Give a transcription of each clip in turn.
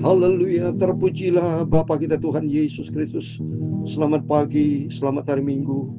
Haleluya, terpujilah Bapa kita Tuhan Yesus Kristus. Selamat pagi, selamat hari Minggu,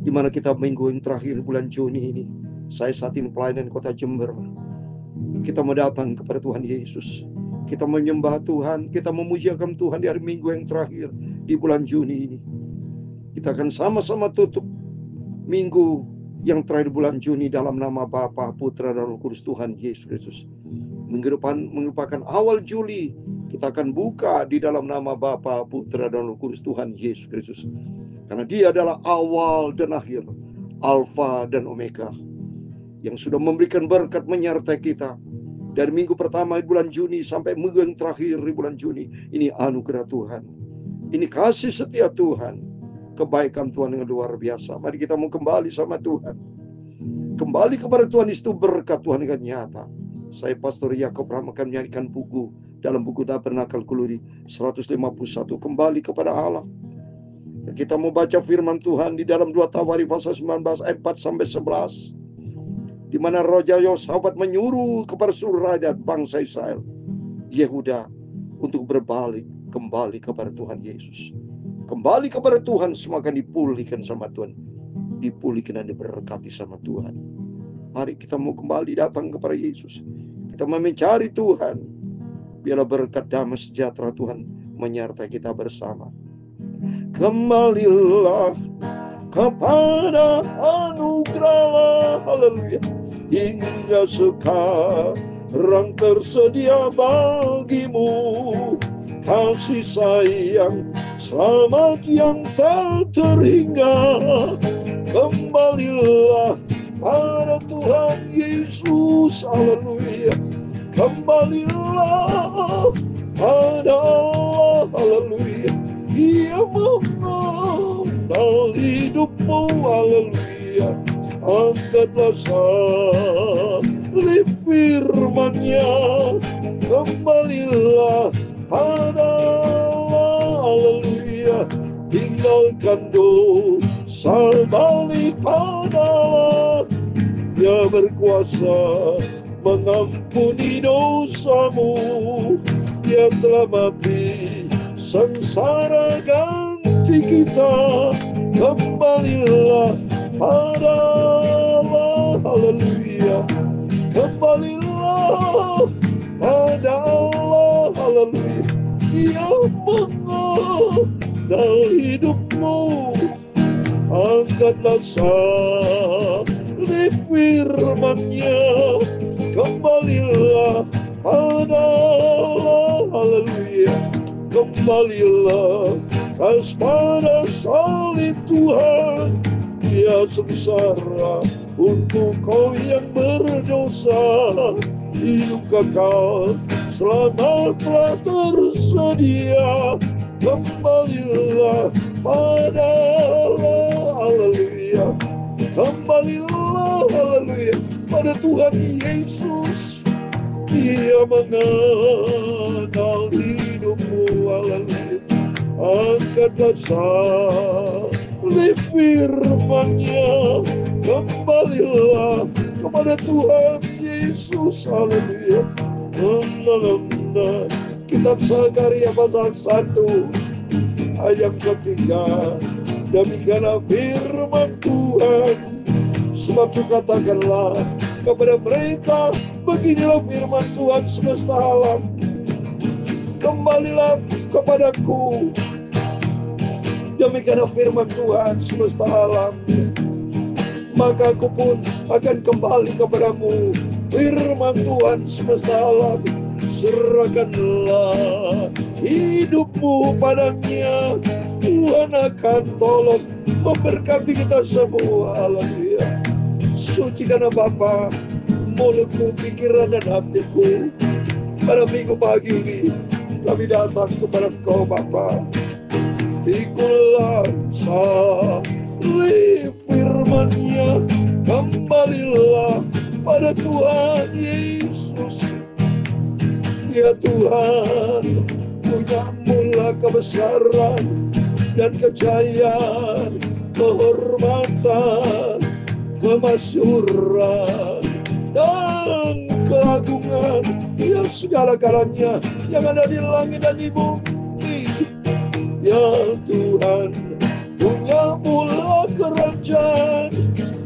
di mana kita minggu yang terakhir bulan Juni ini. Saya saat ini pelayanan Kota Jember. Kita mau datang kepada Tuhan Yesus. Kita menyembah Tuhan, kita memujiakan Tuhan di hari Minggu yang terakhir di bulan Juni ini. Kita akan sama-sama tutup minggu yang terakhir bulan Juni dalam nama Bapa, Putra, dan Roh Kudus Tuhan Yesus Kristus. Minggu depan merupakan awal Juli. Kita akan buka di dalam nama Bapa, Putra, dan Roh Kudus Tuhan Yesus Kristus. Karena Dia adalah awal dan akhir, Alfa dan Omega, yang sudah memberikan berkat menyertai kita dari minggu pertama di bulan Juni sampai minggu yang terakhir di bulan Juni. Ini anugerah Tuhan, ini kasih setia Tuhan, kebaikan Tuhan yang luar biasa. Mari kita mau kembali sama Tuhan, kembali kepada Tuhan. Itu berkat Tuhan yang nyata. Saya Pastor Yakob Rahman akan menyanyikan buku dalam buku Tabernakel Kuluri 151, kembali kepada Allah. Dan kita mau baca firman Tuhan di dalam 2 Tawarikh pasal 19 ayat 4-11, di mana Raja Yosafat menyuruh kepada seluruh rakyat bangsa Israel, Yehuda, untuk berbalik kembali kepada Tuhan Yesus. Kembali kepada Tuhan, semua akan dipulihkan sama Tuhan, dipulihkan dan diberkati sama Tuhan. Mari kita mau kembali datang kepada Yesus. Kita mau mencari Tuhan. Biarlah berkat damai sejahtera Tuhan menyertai kita bersama. Kembalilah kepada anugerah, haleluya, hingga sekarang tersedia bagimu kasih sayang, selamat yang tak terhingga. Kembalilah pada Tuhan Yesus, haleluya. Kembalilah pada Allah, haleluya. Dia mengenal hidupmu, haleluya. Angkatlah salib firman-Nya. Kembalilah pada Allah, haleluya. Tinggalkan dosa, balik pada Allah. Dia berkuasa mengampuni dosamu. Dia telah mati sengsara ganti kita. Kembalilah pada Allah, haleluya. Kembalilah pada Allah, haleluya. Dia mengenal hidupmu. Angkatlah salib firman-Nya. Kembalilah pada Allah, haleluya. Kembalilah pada salib Tuhan. Dia sengsara untuk kau yang berdosa. Hidup kekal selamat telah tersedia. Kembalilah pada Allah, haleluya. Kembalilah, haleluya, pada Tuhan Yesus. Dia mengenal hidupmu, haleluya. Angkatlah salib firman-Nya. Kembalilah kepada Tuhan Yesus, haleluya. Kitab Sakaria pasal 1 ayat 3. Demikianlah firman Tuhan. Sebab katakanlah kepada mereka, beginilah firman Tuhan semesta alam. Kembalilah kepadaku. Demikianlah firman Tuhan semesta alam. Maka aku pun akan kembali kepadamu. Firman Tuhan semesta alam. Serahkanlah hidupmu padanya. Tuhan akan tolong memberkati kita semua, haleluya. Sucikanlah Bapa mulutku, pikiran dan hatiku. Pada minggu pagi ini kami datang kepada Engkau Bapa. Pikulah salib firman-Nya. Kembalilah pada Tuhan Yesus. Ya Tuhan, punya mula kebesaran dan kejayaan, kehormatan, kemasyhuran dan keagungan, ya segala-galanya yang ada di langit dan di bumi. Ya Tuhan, punya mula kerajaan,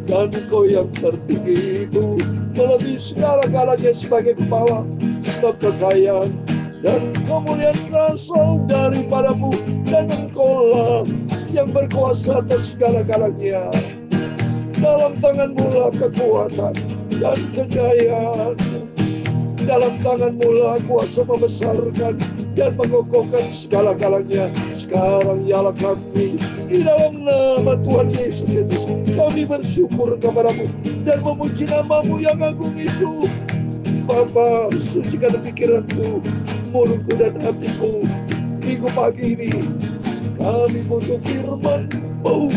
dan Kau yang tertinggi itu melebihi segala-galanya sebagai kepala. Sebab kekayaan dan kemuliaan berasal daripadamu, dan Engkaulah yang berkuasa atas segala-galanya. Dalam tangan-Mu lah kekuatan dan kejayaan. Dalam tangan-Mu lah kuasa membesarkan dan mengokohkan segala-galanya. Sekarang ialah kami di dalam nama Tuhan Yesus Kristus, kami bersyukur kepada-Mu dan memuji nama-Mu yang agung itu. Bapa, sucikan pikiranku, mulutku dan hatiku. Minggu pagi ini kami butuh firman-Mu.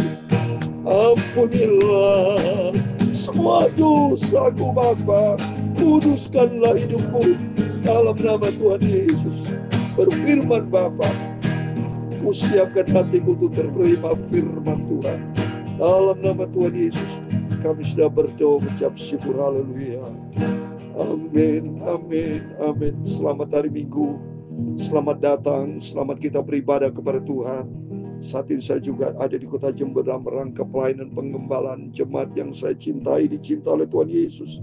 Ampunilah semua dosaku Bapa, kuduskanlah hidupku dalam nama Tuhan Yesus. Berfirman Bapa, usiapkan hatiku untuk terima firman Tuhan. Dalam nama Tuhan Yesus kami sudah berdoa mengucap syukur. Haleluya. Amin, amin, amin. Selamat hari Minggu, selamat datang, selamat kita beribadah kepada Tuhan. Saat ini saya juga ada di kota Jember dalam rangka pelayanan pengembalaan jemaat yang saya cintai, dicinta oleh Tuhan Yesus.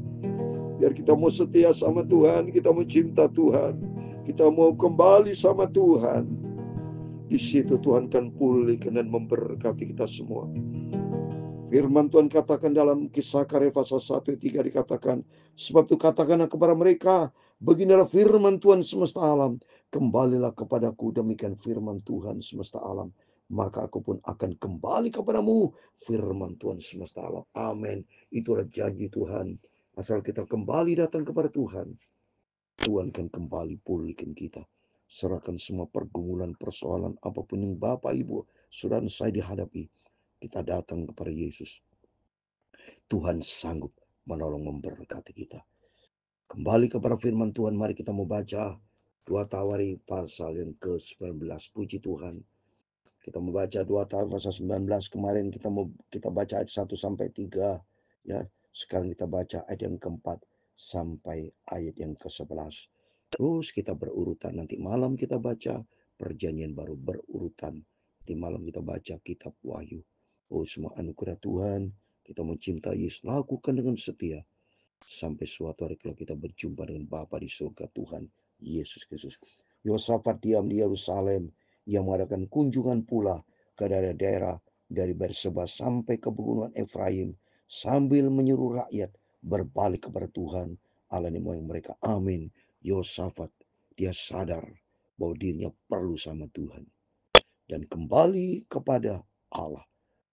Biar kita mau setia sama Tuhan, kita mau cinta Tuhan, kita mau kembali sama Tuhan. Di situ Tuhan akan pulihkan dan memberkati kita semua. Firman Tuhan katakan dalam Kisah Karya pasal 1-3 dikatakan, sebab itu katakanlah kepada mereka, beginilah firman Tuhan semesta alam, kembalilah kepadaku, demikian firman Tuhan semesta alam, maka aku pun akan kembali kepadamu, firman Tuhan semesta alam. Amin. Itulah janji Tuhan. Asal kita kembali datang kepada Tuhan, Tuhan akan kembali pulihkan kita. Serahkan semua pergumulan, persoalan, apapun yang Bapak Ibu saudara saya dihadapi, kita datang kepada Yesus. Tuhan sanggup menolong, memberkati kita. Kembali kepada firman Tuhan, mari kita membaca 2 Tawari pasal yang ke-19. Puji Tuhan. Kita membaca 2 Tawari pasal 19. Kemarin kita baca ayat 1-3, ya. Sekarang kita baca ayat yang ke-4 sampai ayat yang ke-11. Terus kita berurutan. Nanti malam kita baca perjanjian baru berurutan. Nanti malam kita baca kitab Wahyu. Oh, semua anugerah Tuhan, kita mencintai Yesus, lakukan dengan setia. Sampai suatu hari kalau kita berjumpa dengan Bapa di surga Tuhan Yesus Kristus. Yosafat diam di Yerusalem. Ia mengadakan kunjungan pula ke daerah-daerah dari Berseba sampai ke pegunungan Efraim, sambil menyuruh rakyat berbalik kepada Tuhan Allah nenek moyang mereka. Amin. Yosafat, dia sadar bahwa dirinya perlu sama Tuhan dan kembali kepada Allah.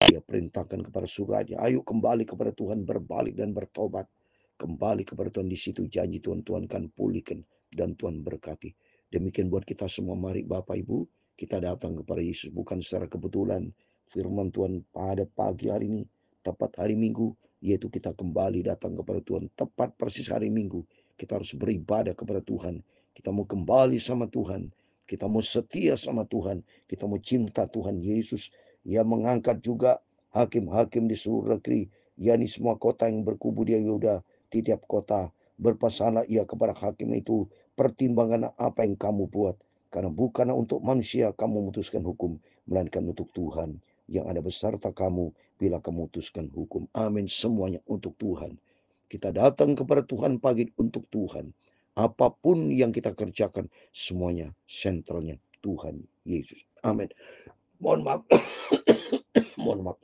Dia perintahkan kepada suratnya, ayo kembali kepada Tuhan, berbalik dan bertobat. Kembali kepada Tuhan, di situ janji Tuhan, Tuhan akan pulihkan dan Tuhan berkati. Demikian buat kita semua, mari Bapak Ibu, kita datang kepada Yesus bukan secara kebetulan. Firman Tuhan pada pagi hari ini, tepat hari Minggu, yaitu kita kembali datang kepada Tuhan, tepat persis hari Minggu. Kita harus beribadah kepada Tuhan. Kita mau kembali sama Tuhan. Kita mau setia sama Tuhan. Kita mau cinta Tuhan Yesus. Ia mengangkat juga hakim-hakim di seluruh negeri, yakni semua kota yang berkubu di Yehuda, di tiap kota. Berpasanlah ia kepada hakim itu, pertimbangan apa yang kamu buat. Karena bukanlah untuk manusia kamu memutuskan hukum, melainkan untuk Tuhan yang ada beserta kamu bila kamu memutuskan hukum. Amin. Semuanya untuk Tuhan. Kita datang kepada Tuhan pagi untuk Tuhan. Apapun yang kita kerjakan, semuanya sentralnya Tuhan Yesus. Amin. Mohon maaf. Mohon maaf.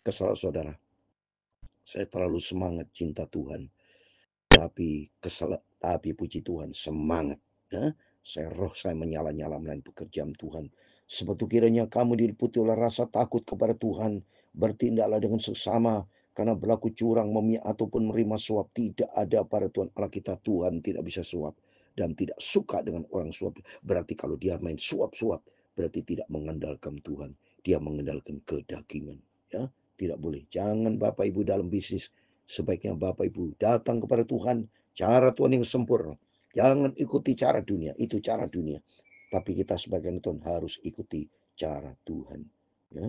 Kesalahan saudara. Saya terlalu semangat cinta Tuhan. Tapi puji Tuhan semangat. Ya? Saya menyala-nyala melain pekerjaan Tuhan. Sebab kiranya kamu diliputi oleh rasa takut kepada Tuhan. Bertindaklah dengan sesama. Karena berlaku curang, memihak ataupun menerima suap tidak ada pada Tuhan Allah kita. Tuhan tidak bisa suap dan tidak suka dengan orang suap. Berarti kalau dia main suap-suap, berarti tidak mengandalkan Tuhan. Dia mengandalkan kedagingan. Ya, tidak boleh. Jangan Bapak Ibu dalam bisnis. Sebaiknya Bapak Ibu datang kepada Tuhan. Cara Tuhan yang sempurna. Jangan ikuti cara dunia. Itu cara dunia. Tapi kita sebagai Tuhan harus ikuti cara Tuhan. Ya.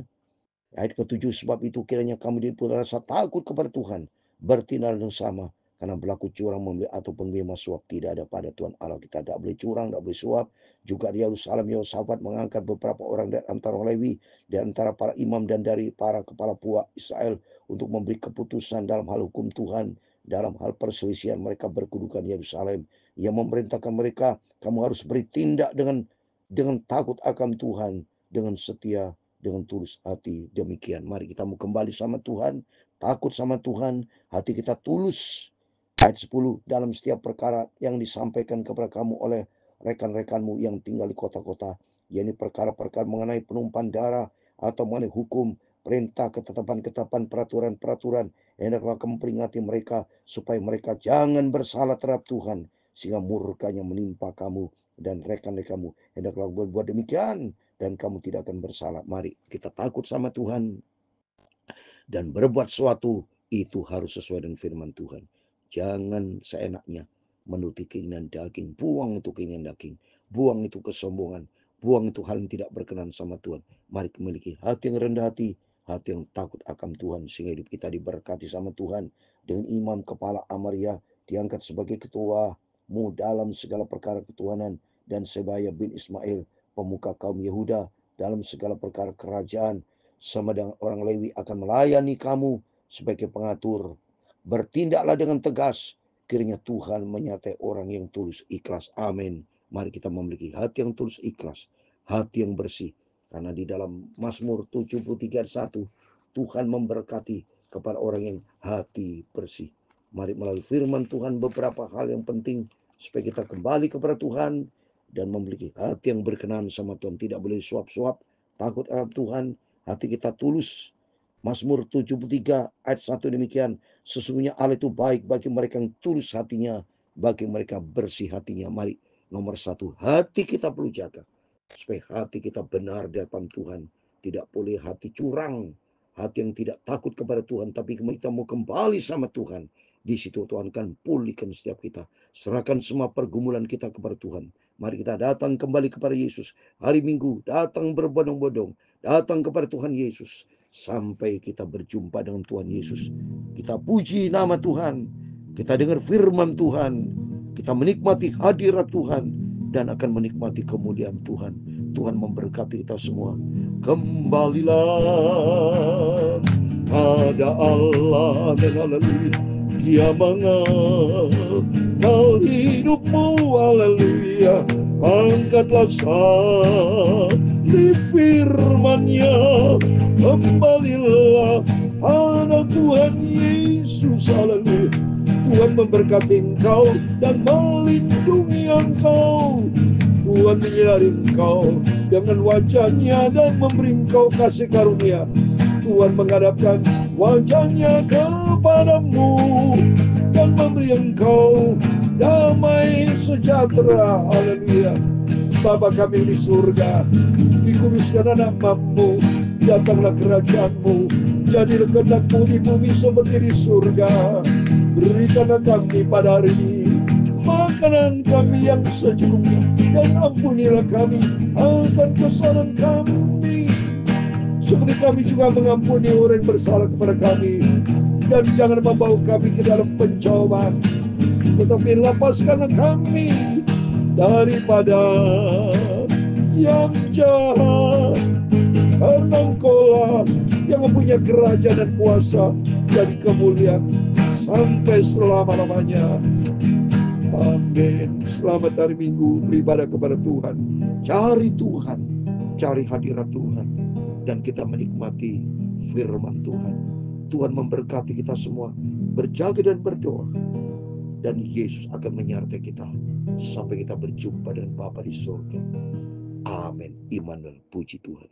Ayat ke-7, sebab itu kiranya kamu diliputi rasa takut kepada Tuhan. Bertindak dengan sama. Karena berlaku curang ataupun menerima suap tidak ada pada Tuhan Allah kita. Tak boleh curang, tak boleh suap. Juga di Yerusalem Yehosafat mengangkat beberapa orang dari antara orang Lewi, di antara para imam dan dari para kepala puak Israel untuk memberi keputusan dalam hal hukum Tuhan, dalam hal perselisihan mereka berkedudukan Yerusalem. Ia memerintahkan mereka, kamu harus bertindak dengan takut akan Tuhan, dengan setia, dengan tulus hati. Demikian, mari kita mau kembali sama Tuhan, takut sama Tuhan, hati kita tulus. Ayat 10, dalam setiap perkara yang disampaikan kepada kamu oleh rekan-rekanmu yang tinggal di kota-kota, yakni perkara-perkara mengenai penumpahan darah atau mengenai hukum, perintah, ketetapan-ketetapan, peraturan-peraturan, hendaklah kamu peringati mereka supaya mereka jangan bersalah terhadap Tuhan, sehingga murkanya menimpa kamu dan rekan-rekanmu. Hendaklah berbuat demikian dan kamu tidak akan bersalah. Mari kita takut sama Tuhan dan berbuat sesuatu itu harus sesuai dengan firman Tuhan. Jangan seenaknya menuruti keinginan daging. Buang itu keinginan daging. Buang itu kesombongan. Buang itu hal yang tidak berkenan sama Tuhan. Mari memiliki hati yang rendah hati. Hati yang takut akan Tuhan. Sehingga hidup kita diberkati sama Tuhan. Dengan imam kepala Amaria diangkat sebagai ketuamu dalam segala perkara ketuhanan. Dan Sebaya bin Ismail pemuka kaum Yehuda dalam segala perkara kerajaan. Sama dengan orang Lewi akan melayani kamu sebagai pengatur. Bertindaklah dengan tegas, kiranya Tuhan menyertai orang yang tulus ikhlas. Amin. Mari kita memiliki hati yang tulus ikhlas, hati yang bersih. Karena di dalam Mazmur 73 ayat 1, Tuhan memberkati kepada orang yang hati bersih. Mari melalui firman Tuhan beberapa hal yang penting supaya kita kembali kepada Tuhan dan memiliki hati yang berkenan sama Tuhan. Tidak boleh suap-suap, takut akan Tuhan, hati kita tulus. Mazmur 73 ayat 1 demikian. Sesungguhnya Allah itu baik bagi mereka yang tulus hatinya, bagi mereka bersih hatinya. Mari, nomor satu, hati kita perlu jaga. Supaya hati kita benar di hadapan Tuhan. Tidak boleh hati curang, hati yang tidak takut kepada Tuhan, tapi kita mau kembali sama Tuhan. Di situ Tuhan akan pulihkan setiap kita. Serahkan semua pergumulan kita kepada Tuhan. Mari kita datang kembali kepada Yesus. Hari Minggu datang berbondong-bondong. Datang kepada Tuhan Yesus. Sampai kita berjumpa dengan Tuhan Yesus. Kita puji nama Tuhan. Kita dengar firman Tuhan. Kita menikmati hadirat Tuhan. Dan akan menikmati kemuliaan Tuhan. Tuhan memberkati kita semua. Kembalilah pada Allah dan haleluya. Dia mengenal hidupmu, haleluya. Angkatlah salib firman-Nya. Kembalilah pada Tuhan Yesus, haleluya. Tuhan memberkati engkau dan melindungi engkau. Tuhan menyinari engkau dengan wajah-Nya dan memberi engkau kasih karunia. Tuhan menghadapkan wajah-Nya kepadamu dan memberi engkau damai sejahtera. Haleluya. Bapa kami di surga, dikuduskan nama-Mu, datanglah kerajaan-Mu, jadilah kehendak-Mu di bumi seperti di surga. Berikanlah kami pada hari ini makanan kami yang secukupnya, dan ampunilah kami akan kesalahan kami, seperti kami juga mengampuni orang yang bersalah kepada kami. Dan jangan membawa kami ke dalam pencobaan, tetapi lepaskanlah kami daripada yang jahat. Karena Engkau-lah yang mempunyai kerajaan dan kuasa dan kemuliaan sampai selama-lamanya. Amin. Selamat hari Minggu, beribadah kepada Tuhan. Cari Tuhan, cari hadirat Tuhan, dan kita menikmati firman Tuhan. Tuhan memberkati kita semua. Berjaga dan berdoa, dan Yesus akan menyertai kita sampai kita berjumpa dengan Bapa di surga. Amin. Immanuel, puji Tuhan.